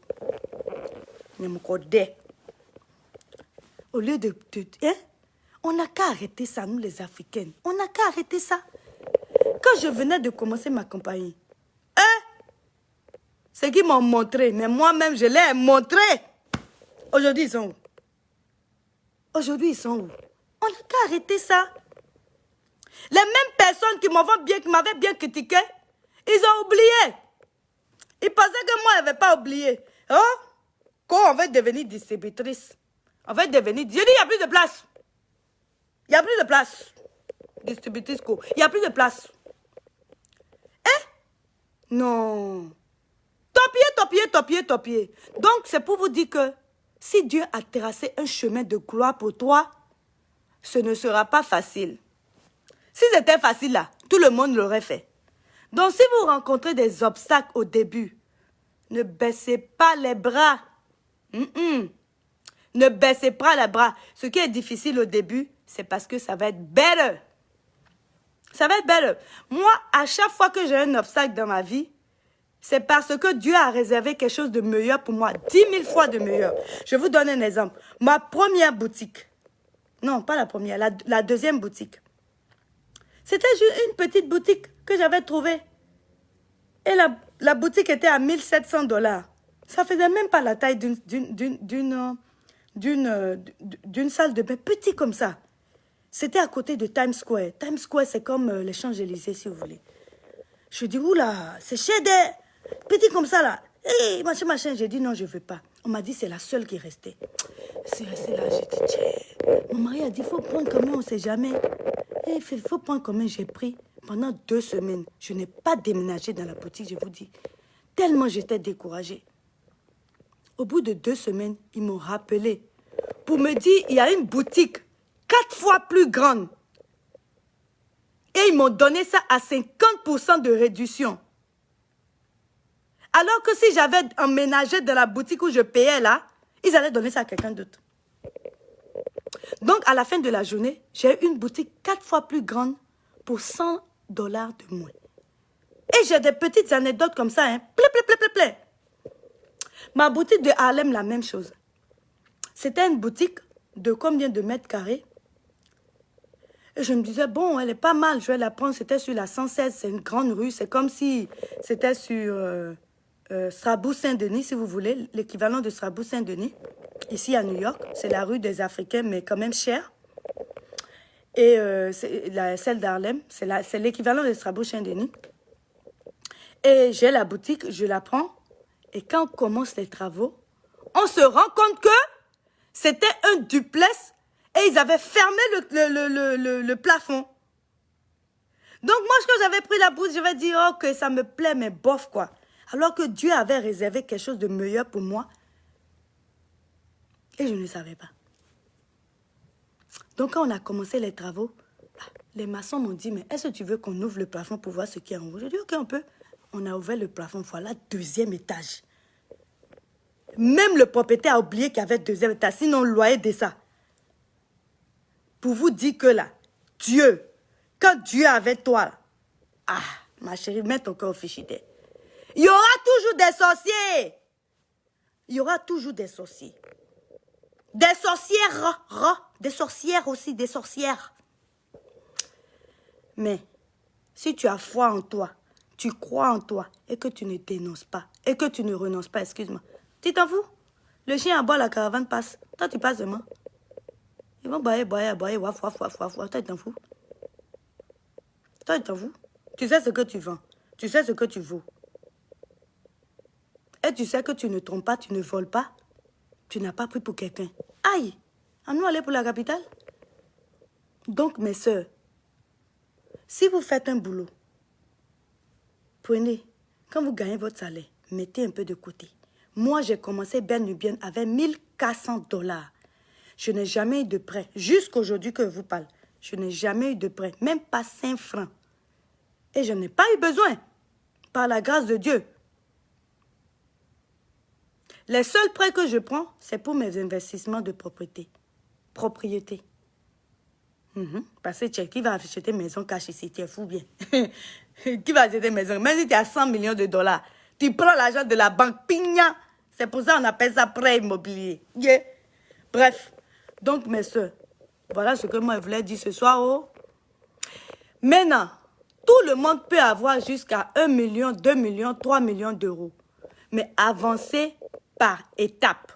Au lieu de... Hein? On n'a qu'à arrêter ça, nous, les Africaines. On n'a qu'à arrêter ça. Quand je venais de commencer ma compagnie, c'est qu'ils m'ont montré, mais moi-même, je l'ai montré. Aujourd'hui, ils sont où? Aujourd'hui, ils sont où? On n'a qu'à arrêter ça. Les mêmes personnes qui m'avaient bien critiqué, ils ont oublié. Ils pensaient que moi, je n'avais pas oublié. Oh? Quand on va devenir distributrice, on va devenir... Je dis, il n'y a plus de place. Il n'y a plus de place. Distributrice, il n'y a plus de place. Hein? Non. Topier. Donc, c'est pour vous dire que Si Dieu a tracé un chemin de gloire pour toi, ce ne sera pas facile. Si c'était facile là, tout le monde l'aurait fait. Donc si vous rencontrez des obstacles au début, ne baissez pas les bras. Ne baissez pas les bras. Ce qui est difficile au début, c'est parce que ça va être better. Ça va être better. Moi, à chaque fois que j'ai un obstacle dans ma vie, c'est parce que Dieu a réservé quelque chose de meilleur pour moi. 10 000 fois de meilleur. Je vous donne un exemple. Ma première boutique. Non, pas la première. La deuxième boutique. C'était juste une petite boutique que j'avais trouvée. Et la boutique était à 1 700 $. Ça faisait même pas la taille d'une salle de bain. Petit comme ça. C'était à côté de Times Square. Times Square, c'est comme les Champs-Élysées, si vous voulez. Je dis, oula, c'est cher des... Petit comme ça, là. Hé, machin. J'ai dit, non, je ne veux pas. On m'a dit, c'est la seule qui restait. C'est resté là, j'ai dit, tiens. Mon mari a dit, il faut prendre comme on ne sait jamais. Il faut prendre comme j'ai pris. Pendant 2 semaines, je n'ai pas déménagé dans la boutique, je vous dis. Tellement j'étais découragée. Au bout de 2 semaines, ils m'ont rappelé pour me dire, il y a une boutique 4 fois plus grande. Et ils m'ont donné ça à 50% de réduction. Alors que si j'avais emménagé dans la boutique où je payais là, ils allaient donner ça à quelqu'un d'autre. Donc, à la fin de la journée, j'ai une boutique 4 fois plus grande pour 100 $ de moins. Et j'ai des petites anecdotes comme ça, hein. Plein. Ma boutique de Harlem, la même chose. C'était une boutique de combien de mètres carrés? Et je me disais, bon, elle est pas mal, je vais la prendre. C'était sur la 116, c'est une grande rue. C'est comme si c'était sur Strasbourg-Saint-Denis, si vous voulez, l'équivalent de Strasbourg-Saint-Denis. Ici à New York, c'est la rue des Africains, mais quand même chère. Et celle d'Harlem, c'est l'équivalent de Strasbourg-Saint-Denis. Et j'ai la boutique, je la prends. Et quand on commence les travaux, on se rend compte que c'était un duplex et ils avaient fermé le plafond. Donc moi, quand j'avais pris la boutique, je vais dire, oh, que ça me plaît, mais bof, quoi. Alors que Dieu avait réservé quelque chose de meilleur pour moi. Et je ne savais pas. Donc quand on a commencé les travaux, les maçons m'ont dit, mais est-ce que tu veux qu'on ouvre le plafond pour voir ce qu'il y a en haut? Je dis, ok, on peut. On a ouvert le plafond, voilà, 2e étage. Même le propriétaire a oublié qu'il y avait 2e étage, sinon le loyer descend. Pour vous dire que là, Dieu, quand Dieu est avec toi, là, ah, ma chérie, mets ton cœur au fichier. Il y aura toujours des sorciers. Il y aura toujours des sorciers. Des sorcières, des sorcières aussi, des sorcières. Mais, si tu as foi en toi, tu crois en toi, et que tu ne dénonces pas, et que tu ne renonces pas, excuse-moi, tu t'en fous? Le chien à boire, la caravane passe. Toi, tu passes demain. Ils vont boire, waf, toi, tu t'en fous? Toi, tu t'en fous? Tu sais ce que tu vends. Tu sais ce que tu vaux. Et tu sais que tu ne trompes pas, tu ne voles pas. Tu n'as pas pris pour quelqu'un. Aïe! À nous aller pour la capitale? Donc, mes sœurs, si vous faites un boulot, prenez, quand vous gagnez votre salaire, mettez un peu de côté. Moi, j'ai commencé bien avec 1400 $. Je n'ai jamais eu de prêt. Jusqu'aujourd'hui que je vous parle, je n'ai jamais eu de prêt. Même pas 5 francs. Et je n'ai pas eu besoin. Par la grâce de Dieu. Les seuls prêts que je prends, c'est pour mes investissements de propriété. Parce que qui va acheter maison cash ici? Tu es fou bien. Qui va acheter maison? Même si tu as 100 millions de $, tu prends l'argent de la banque, pigna. C'est pour ça qu'on appelle ça prêt immobilier. Yeah. Bref. Donc, mes soeurs, voilà ce que moi je voulais dire ce soir. Oh. Maintenant, tout le monde peut avoir jusqu'à 1 million, 2 millions, 3 millions d'euros. Mais avancez par étapes.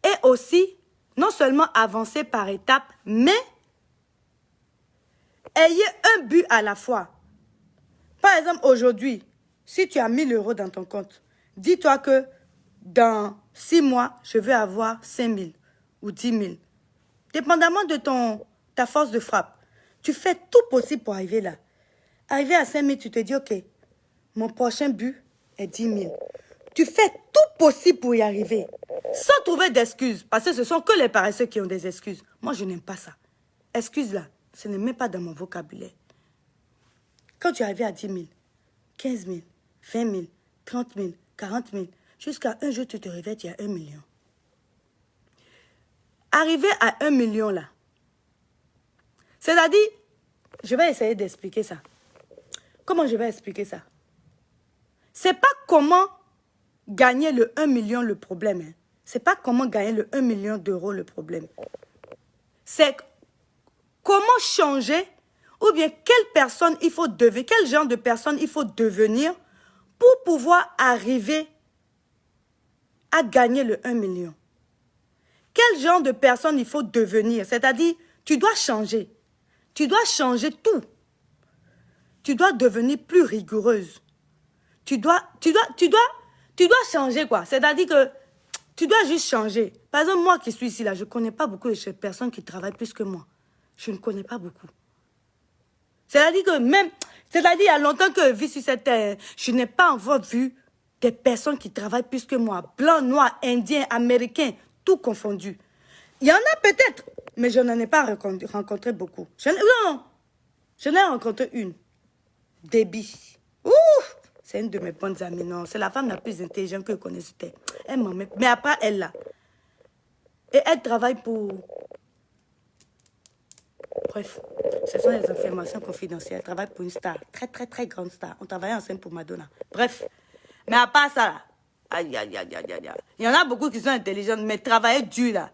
Et aussi, non seulement avancer par étapes, mais ayez un but à la fois. Par exemple, aujourd'hui, si tu as 1 000 € dans ton compte, dis-toi que dans 6 mois, je vais avoir 5 000 ou 10 000. Dépendamment de ta force de frappe. Tu fais tout possible pour arriver là. Arriver à 5 000, tu te dis, ok, mon prochain but est 10 000. tu fais tout possible pour y arriver. Sans trouver d'excuses. Parce que ce sont que les paresseux qui ont des excuses. Moi, je n'aime pas ça. Excuses là, ce n'est même pas dans mon vocabulaire. Quand tu arrives à 10 000, 15 000, 20 000, 30 000, 40 000, jusqu'à un jour, tu te réveilles, tu as 1 million. Arriver à 1 million là, c'est-à-dire, je vais essayer d'expliquer ça. Comment je vais expliquer ça? C'est pas comment gagner le 1 million le problème. Hein. C'est pas comment gagner le 1 million d'euros le problème. C'est comment changer ou bien quelle personne il faut devenir, quel genre de personne il faut devenir pour pouvoir arriver à gagner le 1 million. Quel genre de personne il faut devenir? C'est-à-dire, tu dois changer. Tu dois changer tout. Tu dois devenir plus rigoureuse. Tu dois changer quoi. C'est-à-dire que tu dois juste changer. Par exemple, moi qui suis ici, là, je ne connais pas beaucoup de personnes qui travaillent plus que moi. Je ne connais pas beaucoup. C'est-à-dire que même, c'est-à-dire il y a longtemps que je vis sur cette terre, je n'ai pas encore vu des personnes qui travaillent plus que moi. Blancs, noirs, indiens, américains, tout confondu. Il y en a peut-être, mais je n'en ai pas rencontré beaucoup. Non, je n'ai rencontré une. Déby. Ouf! C'est une de mes bonnes amies. Non, c'est la femme la plus intelligente que je connaissais. Elle m'en met. Mais après, elle là. Et elle travaille pour... Bref, ce sont des informations confidentielles. Elle travaille pour une star. Très, très, très grande star. On travaillait ensemble pour Madonna. Bref. Mais à part ça, là. Aïe, aïe, aïe, aïe, aïe. Il y en a beaucoup qui sont intelligentes, mais travailler dur, là.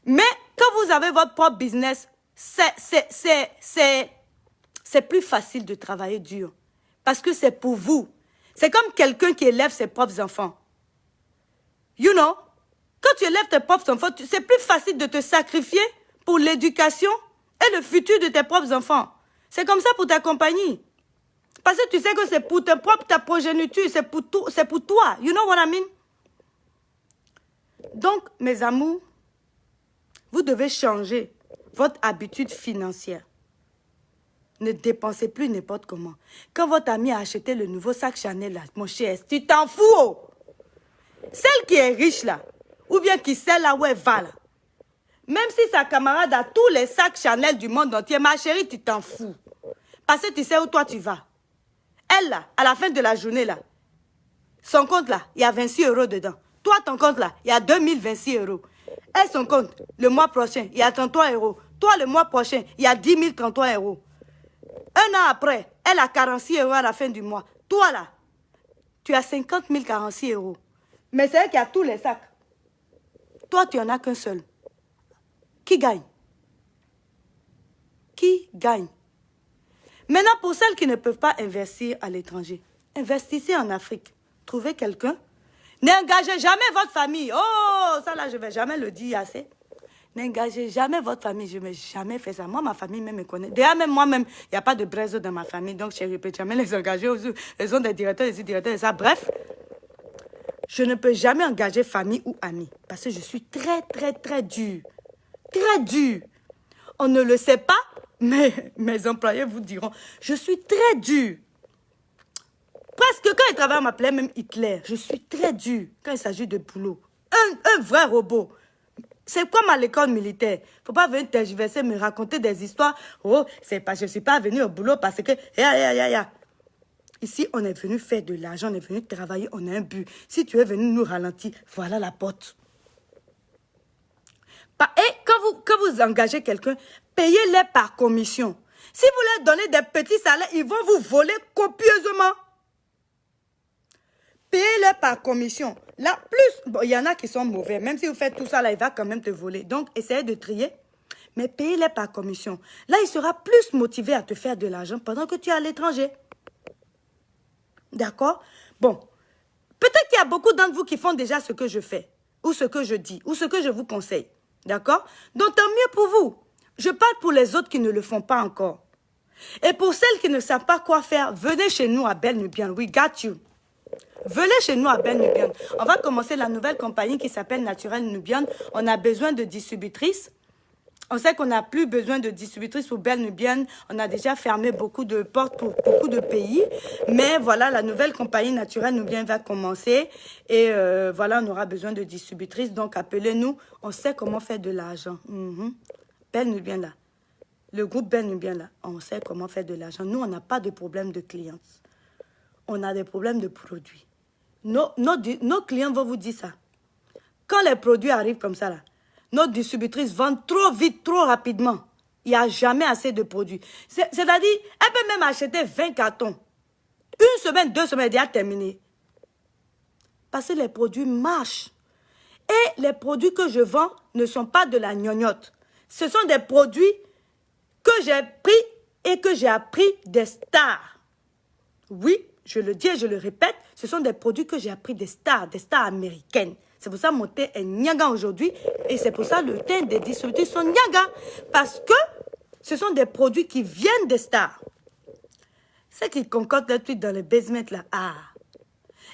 Mais quand vous avez votre propre business, c'est plus facile de travailler dur. Parce que c'est pour vous. C'est comme quelqu'un qui élève ses propres enfants. You know? Quand tu élèves tes propres enfants, c'est plus facile de te sacrifier pour l'éducation et le futur de tes propres enfants. C'est comme ça pour ta compagnie. Parce que tu sais que c'est pour ta progéniture, c'est pour toi. You know what I mean? Donc, mes amours, vous devez changer votre habitude financière. Ne dépensez plus n'importe comment. Quand votre ami a acheté le nouveau sac Chanel, là, mon cher, tu t'en fous. Oh. Celle qui est riche, là, ou bien qui sait là où elle va, là, même si sa camarade a tous les sacs Chanel du monde entier, ma chérie, tu t'en fous. Parce que tu sais où toi tu vas. Elle, là, à la fin de la journée, là, son compte, là, il y a 26 € dedans. Toi, ton compte, là, il y a 2026 €. Elle, son compte, le mois prochain, il y a 33 €. Toi, le mois prochain, il y a 10 033 €. Un an après, elle a 46 € à la fin du mois. Toi, là, tu as 50 046 €. Mais c'est elle qui a tous les sacs. Toi, tu n'en as qu'un seul. Qui gagne? Qui gagne? Maintenant, pour celles qui ne peuvent pas investir à l'étranger, investissez en Afrique. Trouvez quelqu'un. N'engagez jamais votre famille. Oh, ça là, je ne vais jamais le dire assez. N'engagez jamais votre famille. Je n'ai jamais fait ça. Moi, ma famille même me connaît. Déjà, même moi-même, il n'y a pas de braise dans ma famille. Donc, je ne peux jamais les engager. Ils ont des directeurs, des directeurs et ça. Bref, je ne peux jamais engager famille ou amis. Parce que je suis très, très, très dure. Très dure. On ne le sait pas, mais mes employés vous diront, je suis très dure. Presque quand ils travaillent, on m'appelait même Hitler. Je suis très dure quand il s'agit de boulot. Un vrai robot. C'est comme à l'école militaire. Il ne faut pas venir tergiverser, me raconter des histoires. Oh, je ne suis pas venu au boulot parce que... Ici, on est venu faire de l'argent, on est venu travailler, on a un but. Si tu es venu nous ralentir, voilà la porte. Et quand vous engagez quelqu'un, payez-les par commission. Si vous leur donnez des petits salaires, ils vont vous voler copieusement. Payez-les par commission. Là, plus, bon, il y en a qui sont mauvais. Même si vous faites tout ça, là, il va quand même te voler. Donc, essayez de trier, mais payez-les par commission. Là, il sera plus motivé à te faire de l'argent pendant que tu es à l'étranger. D'accord? Bon, peut-être qu'il y a beaucoup d'entre vous qui font déjà ce que je fais, ou ce que je dis, ou ce que je vous conseille. D'accord? Donc, tant mieux pour vous. Je parle pour les autres qui ne le font pas encore. Et pour celles qui ne savent pas quoi faire, venez chez nous à Belle Nubian. We got you. Venez chez nous à Belle Nubian. On va commencer la nouvelle compagnie qui s'appelle Naturel Nubian. On a besoin de distributrices. On sait qu'on n'a plus besoin de distributrice pour Belle Nubienne. On a déjà fermé beaucoup de portes pour beaucoup de pays. Mais voilà, la nouvelle compagnie naturelle Nubienne va commencer. Et voilà, on aura besoin de distributrices. Donc, appelez-nous. On sait comment faire de l'argent. Belle Nubienne, là. Le groupe Belle Nubienne, là. On sait comment faire de l'argent. Nous, on n'a pas de problème de clients. On a des problèmes de produits. Nos clients vont vous dire ça. Quand les produits arrivent comme ça, là, nos distributrices vendent trop vite, trop rapidement. Il n'y a jamais assez de produits. C'est-à-dire, elle peut même acheter 20 cartons. Une semaine, 2 semaines, elle est déjà terminée. Parce que les produits marchent. Et les produits que je vends ne sont pas de la gnognotte. Ce sont des produits que j'ai pris et que j'ai appris des stars. Oui, je le dis et je le répète, ce sont des produits que j'ai appris des stars américaines. C'est pour ça que mon thé est Niaga aujourd'hui. Et c'est pour ça que le thé des distributeurs sont Niaga. Parce que ce sont des produits qui viennent des stars. C'est qu'ils concordent le truc dans les basements là. Ah.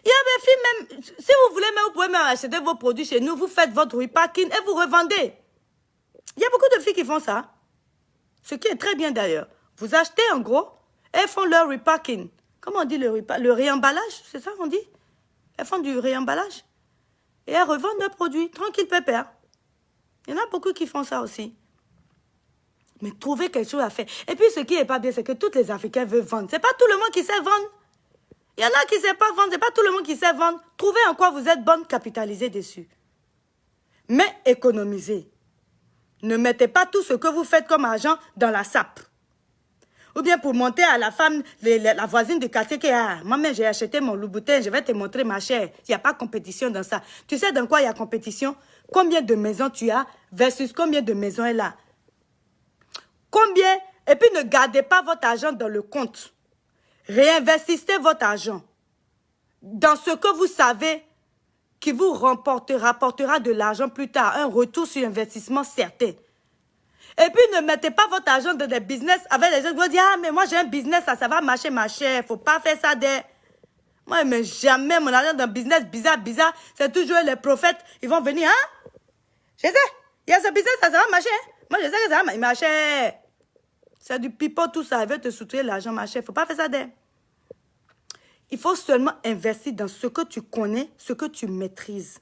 Il y a des filles même, si vous voulez, même, vous pouvez même acheter vos produits chez nous. Vous faites votre repacking et vous revendez. Il y a beaucoup de filles qui font ça. Ce qui est très bien d'ailleurs. Vous achetez en gros et elles font leur repacking. Comment on dit le réemballage? C'est ça qu'on dit? Elles font du réemballage. Et elles revendent leurs produits, tranquille, pépère. Il y en a beaucoup qui font ça aussi. Mais trouvez quelque chose à faire. Et puis, ce qui n'est pas bien, c'est que tous les Africains veulent vendre. Ce n'est pas tout le monde qui sait vendre. Il y en a qui ne savent pas vendre. Ce n'est pas tout le monde qui sait vendre. Trouvez en quoi vous êtes bonne, capitalisez dessus. Mais économisez. Ne mettez pas tout ce que vous faites comme argent dans la sape. Ou bien pour monter à la femme, la voisine du quartier qui a, maman, j'ai acheté mon Louboutin, je vais te montrer ma chère. Il n'y a pas compétition dans ça. Tu sais dans quoi il y a compétition? Combien de maisons tu as versus combien de maisons elle a? Combien? Et puis ne gardez pas votre argent dans le compte. Réinvestissez votre argent dans ce que vous savez qui vous rapportera de l'argent plus tard, un retour sur investissement certain. Et puis, ne mettez pas votre argent dans des business avec les gens qui vont dire, ah, mais moi, j'ai un business, ça va marcher, ma chère. Il ne faut pas faire ça Moi, je ne mets jamais mon argent dans un business bizarre. C'est toujours les prophètes. Ils vont venir, hein? Je sais, il y a ce business, ça va marcher. Moi, je sais que ça va marcher. C'est du pipeau, tout ça. Ils veulent te soutenir l'argent, ma chère. Il ne faut pas faire ça Il faut seulement investir dans ce que tu connais, ce que tu maîtrises.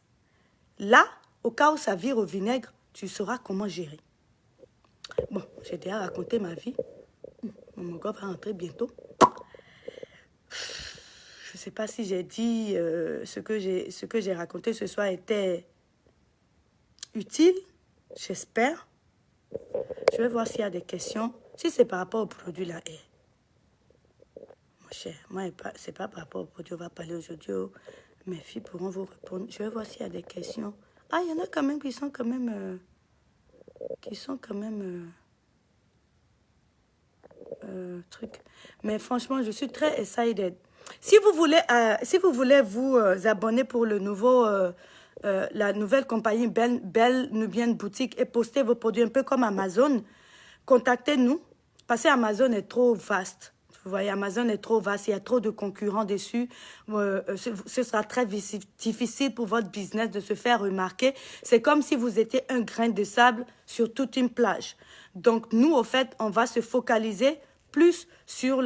Là, au cas où ça vire au vinaigre, tu sauras comment gérer. Bon, j'ai déjà raconté ma vie. Mon gars va rentrer bientôt. Je ne sais pas si j'ai dit ce que j'ai raconté ce soir était utile. J'espère. Je vais voir s'il y a des questions. Si c'est par rapport au produit là. Mon cher, moi, ce n'est pas par rapport au produit. On va parler aujourd'hui. Mes filles pourront vous répondre. Je vais voir s'il y a des questions. Ah, il y en a quand même qui sont quand même... truc. Mais franchement, je suis très excited. Si vous voulez vous abonner pour le nouveau, la nouvelle compagnie Belle Nubienne Boutique et poster vos produits un peu comme Amazon, contactez-nous parce que Amazon est trop vaste. Vous voyez, Amazon est trop vaste, il y a trop de concurrents dessus. Ce sera très difficile pour votre business de se faire remarquer. C'est comme si vous étiez un grain de sable sur toute une plage. Donc, nous, au fait, on va se focaliser plus sur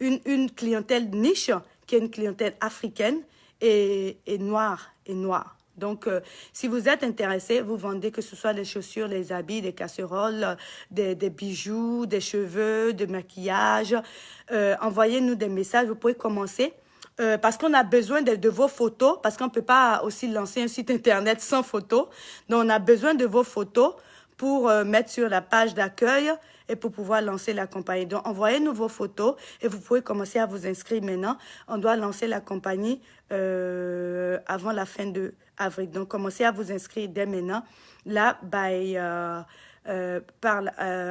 une clientèle niche, qui est une clientèle africaine et noire. Donc, si vous êtes intéressé, vous vendez que ce soit les chaussures, les habits, des casseroles, des bijoux, des cheveux, des maquillages. Envoyez-nous des messages, vous pouvez commencer. Parce qu'on a besoin de vos photos, parce qu'on ne peut pas aussi lancer un site internet sans photos. Donc, on a besoin de vos photos pour mettre sur la page d'accueil et pour pouvoir lancer la compagnie. Donc, envoyez-nous vos photos et vous pouvez commencer à vous inscrire maintenant. On doit lancer la compagnie avant la fin de avril. Donc, commencez à vous inscrire dès maintenant. Là,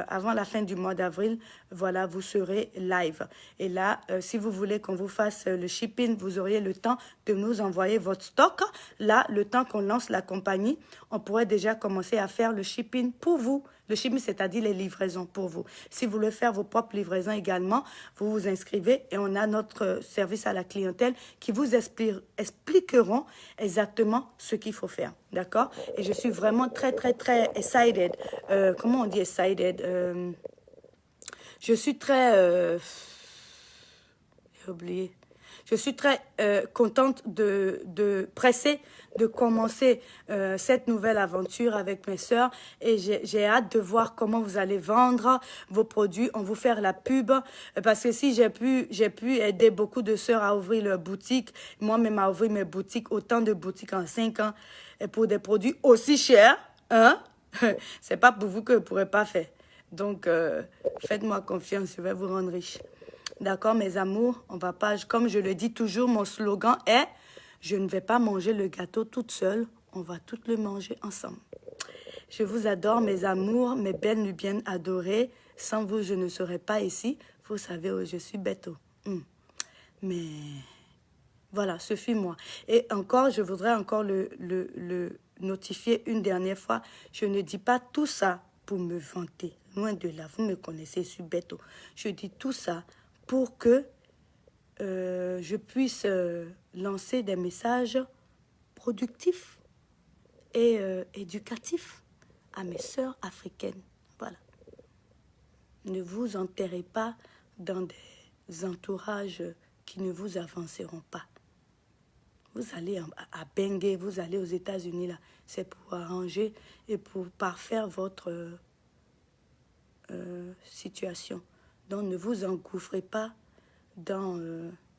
avant la fin du mois d'avril, voilà, vous serez live. Et là, si vous voulez qu'on vous fasse le shipping, vous auriez le temps de nous envoyer votre stock. Là, le temps qu'on lance la compagnie, on pourrait déjà commencer à faire le shipping pour vous. Le shipping, c'est-à-dire les livraisons pour vous. Si vous voulez faire vos propres livraisons également, vous vous inscrivez et on a notre service à la clientèle qui vous expliqueront exactement ce qu'il faut faire. D'accord? Et je suis vraiment très, très, très excited. Comment on dit excited? Je suis très... j'ai oublié. Je suis très contente pressée de commencer cette nouvelle aventure avec mes sœurs et j'ai hâte de voir comment vous allez vendre vos produits. On vous faire la pub parce que si j'ai pu aider beaucoup de sœurs à ouvrir leur boutique, moi-même à ouvrir mes boutiques, autant de boutiques en 5 ans et pour des produits aussi chers, hein? C'est pas pour vous que je ne pourrais pas faire. Donc, faites-moi confiance, je vais vous rendre riche. D'accord, mes amours, on va pas, comme je le dis toujours, mon slogan est « Je ne vais pas manger le gâteau toute seule, on va tout le manger ensemble ». Je vous adore, mes amours, mes belles nubiennes adorées. Sans vous, je ne serais pas ici. Vous savez, je suis bête. Mais voilà, ce fut moi. Et encore, je voudrais encore le notifier une dernière fois. Je ne dis pas tout ça pour me vanter. Loin de là, vous me connaissez, je suis bête. Je dis tout ça pour que je puisse lancer des messages productifs et éducatifs à mes sœurs africaines. Voilà. Ne vous enterrez pas dans des entourages qui ne vous avanceront pas. Vous allez à Bangui, vous allez aux États-Unis, là. C'est pour arranger et pour parfaire votre situation. Donc, ne vous engouffrez pas dans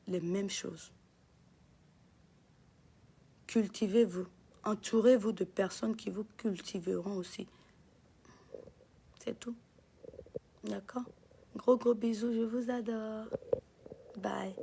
les mêmes choses. Cultivez-vous. Entourez-vous de personnes qui vous cultiveront aussi. C'est tout. D'accord? Gros bisous, je vous adore. Bye.